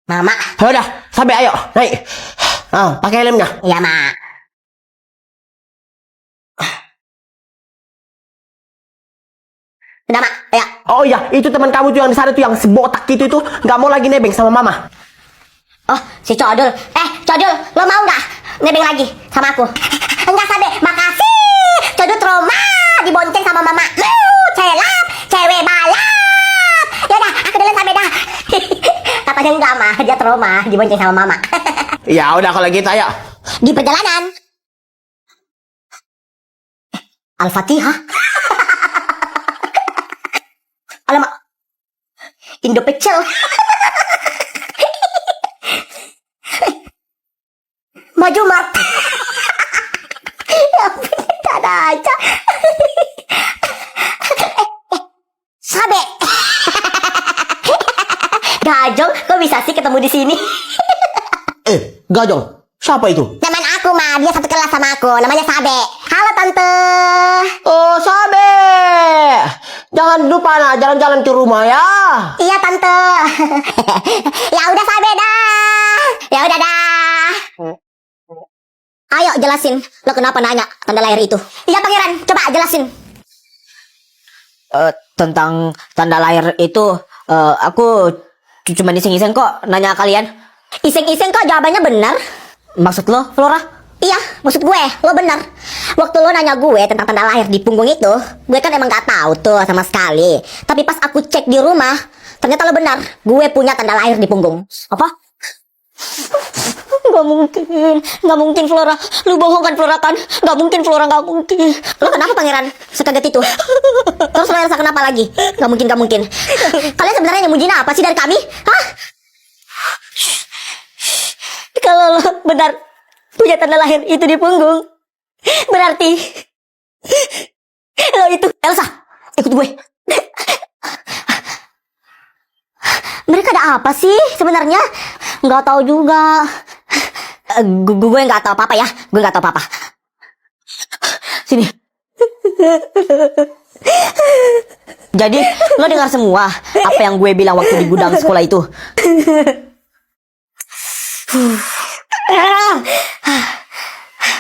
Mama. Ya udah, Sabe ayo, naik. Pakai helmnya. Iya, Mak. Udah, Mak. Ya. Oh iya, itu teman kamu tuh yang di sana tuh yang sebotak itu nggak mau lagi nebeng sama Mama. Oh, si Codul. Codul, lo mau nggak nebeng lagi sama aku? Enggak, Sabe. Makasih. Codul trauma dibonceng sama Mama. Celap, cewek balap. Ya udah, aku duluan, Sabe dah. Katanya enggak, mah. Dia trauma dibonceng sama Mama. Ya udah kalau gitu ayo. Di perjalanan. Al-Fatihah. Alamak. Indo pecel. Maju Mart. Ya ada aja. Sabe. Gajong, kok bisa sih ketemu di sini? Gajong, siapa itu? Teman aku, mah. Dia satu kelas sama aku. Namanya Sabe. Halo, Tante. Oh, Sabe. Jangan lupa jalan-jalan ke rumah ya. Iya, Tante. Ya udah, Sabe dah. Ya udah dah. Ayo jelasin. Lo kenapa nanya tanda lahir itu? Iya, Pangeran. Coba jelasin. Tentang tanda lahir itu, aku cuma iseng-iseng kok nanya kalian. Iseng-iseng kok jawabannya benar. Maksud lo, Flora? Iya, maksud gue, lo benar. Waktu lo nanya gue tentang tanda lahir di punggung itu, gue kan emang gak tahu tuh sama sekali. Tapi pas aku cek di rumah, ternyata lo benar. Gue punya tanda lahir di punggung. Apa? Gak mungkin Flora. Lu bohong kan, Flora kan? Gak mungkin, Flora, gak mungkin. Lo kenapa, Pangeran? Sekaget itu. Terus lo Elsa kenapa lagi? Gak mungkin. Kalian sebenarnya nyembunyiin apa sih dari kami? Hah? Kalau lo benar punya tanda lahir itu di punggung, berarti lo itu Elsa. Ikut gue. Mereka ada apa sih sebenarnya? Nggak tahu juga. Gue nggak tahu apa-apa ya. Gue nggak tahu apa-apa. Sini. Jadi, lo dengar semua apa yang gue bilang waktu di gudang sekolah itu?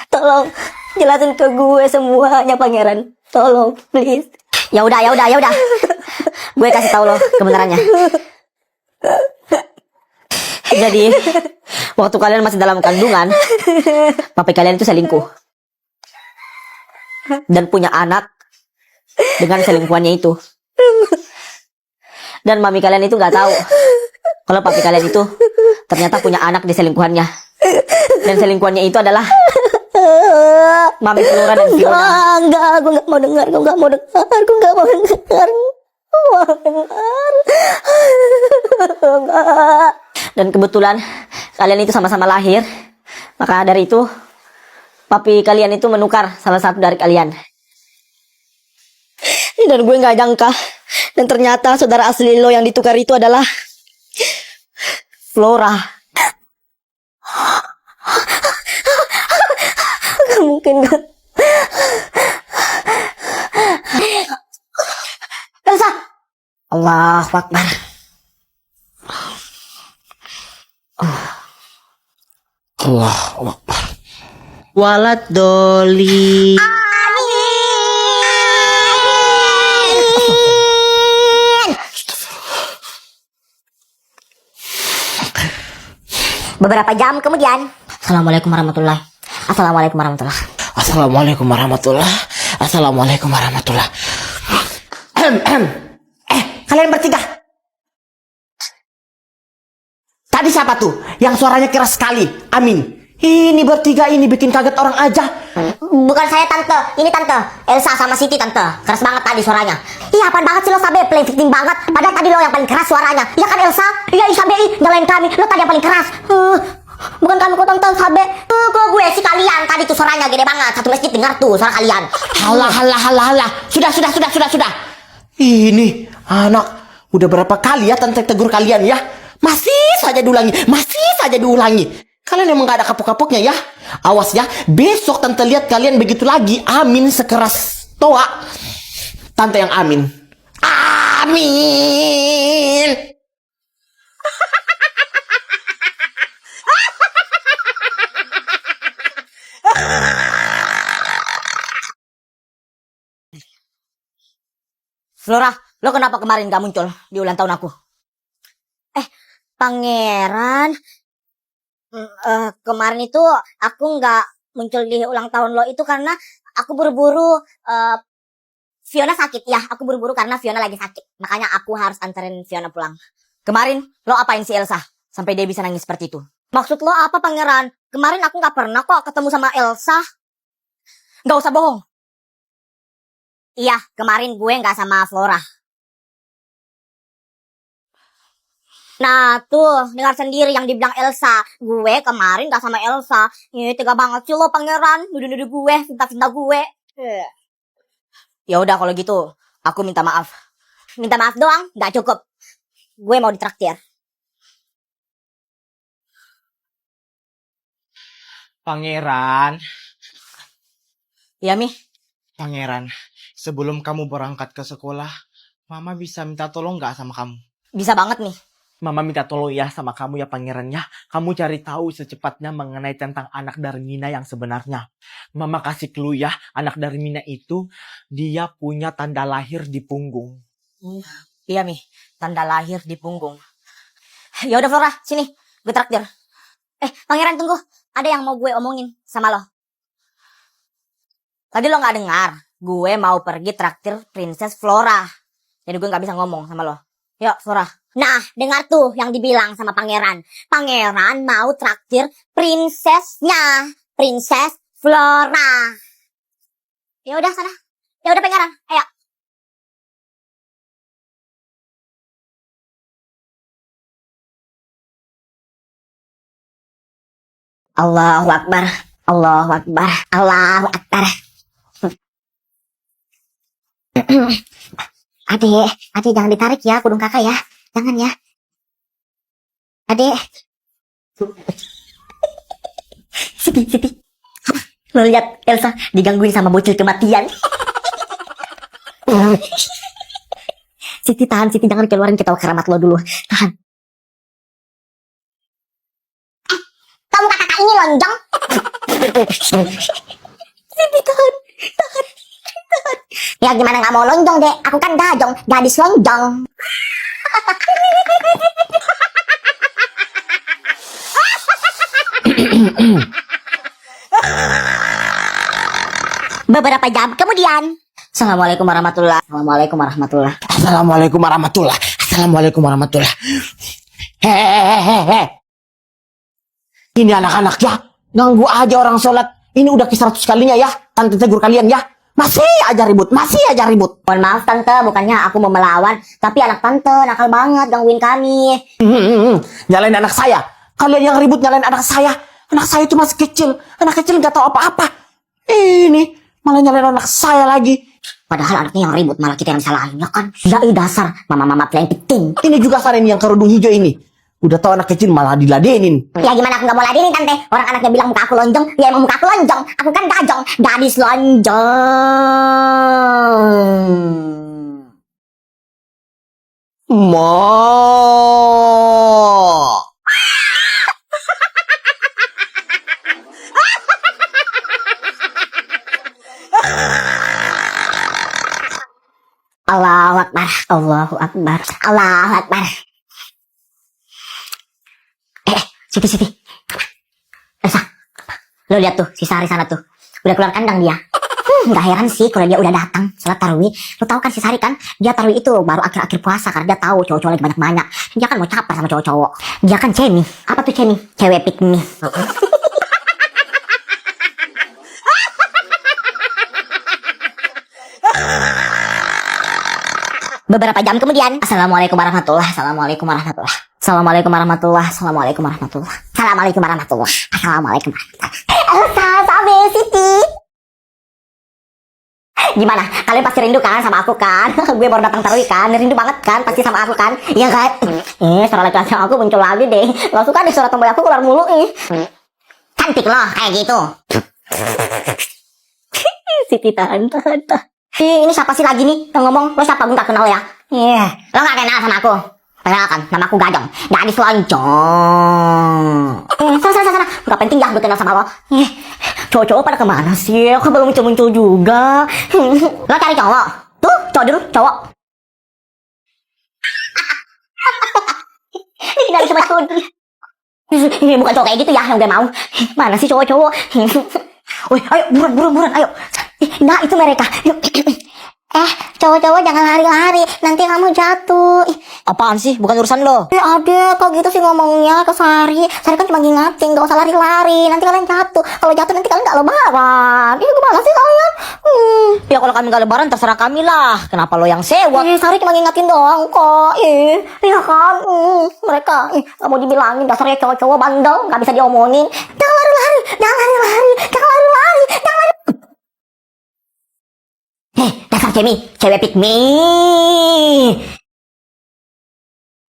Tolong jelasin ke gue semuanya, Pangeran. Tolong, please. Ya udah. Gue kasih tahu lo kebenarannya. Jadi, waktu kalian masih dalam kandungan, papi kalian itu selingkuh. Dan punya anak dengan selingkuhannya itu. Dan mami kalian itu gak tahu kalau papi kalian itu ternyata punya anak di selingkuhannya. Dan selingkuhannya itu adalah mami Flora dan Fiona. Enggak, gue gak mau dengar. Enggak. Dan kebetulan kalian itu sama-sama lahir. Maka dari itu papi kalian itu menukar salah satu dari kalian. Dan gue gak nyangka. Dan ternyata saudara asli lo yang ditukar itu adalah Flora. Gak mungkin, gak. Elsa. Allahu Akbar. Allahu Akbar. Walad doli. Beberapa jam kemudian. Assalamualaikum warahmatullahi. Assalamualaikum warahmatullahi. Assalamualaikum warahmatullahi. Assalamualaikum warahmatullahi. Kalian bertiga. Tadi siapa tuh yang suaranya keras sekali? Amin. Ini bertiga ini bikin kaget orang aja. Bukan saya, Tante. Ini Tante Elsa sama Siti, Tante. Keras banget tadi suaranya. Iya, apaan banget sih lo, Sabe? Play victim banget. Padahal tadi lo yang paling keras suaranya. Iya kan, Elsa? Iya, Sabe, nyalain kami. Lo tadi yang paling keras. Bukan kami kok, Tante, Sabe. Kok gue sih kalian. Tadi tuh suaranya gede banget. Satu masjid dengar tuh suara kalian. Halah. Sudah. Ini anak udah berapa kali ya Tante tegur kalian ya? Masih saja diulangi. Kalian emang gak ada kapok-kapoknya ya? Awas ya, besok Tante lihat kalian begitu lagi. Amin sekeras toa. Tante yang amin. Amin. Flora, lo kenapa kemarin gak muncul di ulang tahun aku? Pangeran, kemarin itu aku nggak muncul di ulang tahun lo itu karena aku buru-buru. Fiona sakit ya, aku buru-buru karena Fiona lagi sakit. Makanya aku harus anterin Fiona pulang. Kemarin lo apain si Elsa sampai dia bisa nangis seperti itu? Maksud lo apa, Pangeran? Kemarin aku nggak pernah kok ketemu sama Elsa. Gak usah bohong. Iya, kemarin gue nggak sama Flora. Nah tuh, dengar sendiri yang dibilang Elsa. Gue kemarin gak sama Elsa. Tega banget sih lo, Pangeran. Nuduh-nuduh gue, cinta-cinta gue. Ya udah kalau gitu, aku minta maaf. Minta maaf doang, gak cukup. Gue mau ditraktir. Pangeran, Iya, Mi. Pangeran, sebelum kamu berangkat ke sekolah, Mama bisa minta tolong nggak sama kamu? Bisa banget, Mi. Mama minta tolong ya sama kamu ya Pangeran ya. Kamu cari tahu secepatnya mengenai tentang anak Darmina yang sebenarnya. Mama kasih clue ya, anak Darmina itu dia punya tanda lahir di punggung. Iya, Mi. Tanda lahir di punggung. Ya udah Flora, sini. Gue traktir. Pangeran tunggu. Ada yang mau gue omongin sama lo. Tadi lo gak dengar. Gue mau pergi traktir Princess Flora. Jadi gue gak bisa ngomong sama lo. Yuk, Flora. Nah, dengar tuh yang dibilang sama Pangeran. Pangeran mau traktir prinsesnya. Princess Flora. Ya udah sana. Ya udah Pangeran, ayo. Allahu Akbar. Allahu Akbar. Allahu Akbar. Adik jangan ditarik ya kudung kakak ya. Jangan ya. Adik. Siti. Lo lihat Elsa digangguin sama bocil kematian. Siti tahan, Siti jangan keluarin ketawa keramat lo dulu. Tahan. Kamu kakak ini lonjong. Siti tahan. Ya gimana gak mau lonjong deh. Aku kan gajong, gadis lonjong. Beberapa jam kemudian. Assalamualaikum warahmatullahi. Assalamualaikum warahmatullahi. Assalamualaikum warahmatullahi. Assalamualaikum warahmatullahi. Hehehe. Ini anak-anak ya. Ganggu aja orang sholat. Ini udah ke 100 kalinya ya. Tante tegur kalian ya. Masih aja ribut. Mohon maaf tante, bukannya aku mau melawan, tapi anak tante nakal banget gangguin kami. Nyalain anak saya. Kalian yang ribut nyalain anak saya. Anak saya itu masih kecil. Anak kecil gak tahu apa-apa. Ini malah nyalain anak saya lagi. Padahal anaknya yang ribut, malah kita yang salahin, ya kan? Yai dasar, mama-mama playing victim. Ini juga Saren yang kerudung hijau ini. Udah tahu anak kecil malah diladenin. Ya gimana aku gak mau ladenin tante? Orang anaknya bilang muka aku lonjong, ya emang muka aku lonjong. Aku kan gajong, gadis lonjong. Ma. Allahu Akbar, Allahu Akbar, Allahu Akbar. Siti. Elsa, lo lihat tuh si Sari sana tuh, udah keluar kandang dia. Gak heran sih kalau dia udah datang sholat tarawih. Lo tahu kan si Sari kan, dia tarawih itu baru akhir-akhir puasa karena dia tahu cowok-cowok lagi banyak-banyak. Dia kan mau caper sama cowok-cowok. Dia kan Cemi. Apa tuh Cemi? Cewek pick me. Beberapa jam kemudian. Assalamualaikum warahmatullahi. Assalamualaikum warahmatullahi. Assalamualaikum warahmatullahi. Assalamualaikum warahmatullahi. Assalamualaikum warahmatullahi. Assalamualaikum warahmatullahi. Elsa, Sabe, Siti. Gimana? Kalian pasti rindu kan sama aku kan? Gue baru datang tarawih kan? Rindu banget kan? Pasti sama aku kan? Iya kan? Suara laki-laki aku muncul lagi deh. Gak suka deh suara tomboy aku keluar mulu nih. Cantik loh kayak gitu. Siti tahan. Ini siapa sih lagi nih yang ngomong? Lo siapa? Gue gak kenal ya. Lo gak kenal sama aku. Kenalkan, nama aku Gajong. Gadis lonjong. Sana. Gak penting ya gue kenal sama lo. Cowok-cowok pada kemana sih? Kok belum muncul-muncul juga? Lo cari cowok. Tuh, cowok dulu, cowok. sama cowok. Bukan cowok kayak gitu ya yang gue mau. Mana sih cowok-cowok? Wih, ayo buruan, ayo. Nah, itu mereka. Cowok-cowok jangan lari-lari, nanti kamu jatuh. Apaan sih? Bukan urusan lo. Ada, kok gitu sih ngomongnya ke Sari. Sari kan cuma ngingatin, gak usah lari-lari. Nanti kalian jatuh. Kalau jatuh nanti kalian gak lebaran. Gimana sih kalian? Ya kalau kami gak lebaran terserah kami lah. Kenapa lo yang sewa? Sari cuma ngingatin doang kok. Iya kan? Mereka gak mau dibilangin dasarnya cowok-cowok bandel, gak bisa diomongin. Jangan lari-lari, jangan lari-lari, jangan lari-lari, jangan lari. Dasar cewek pick me.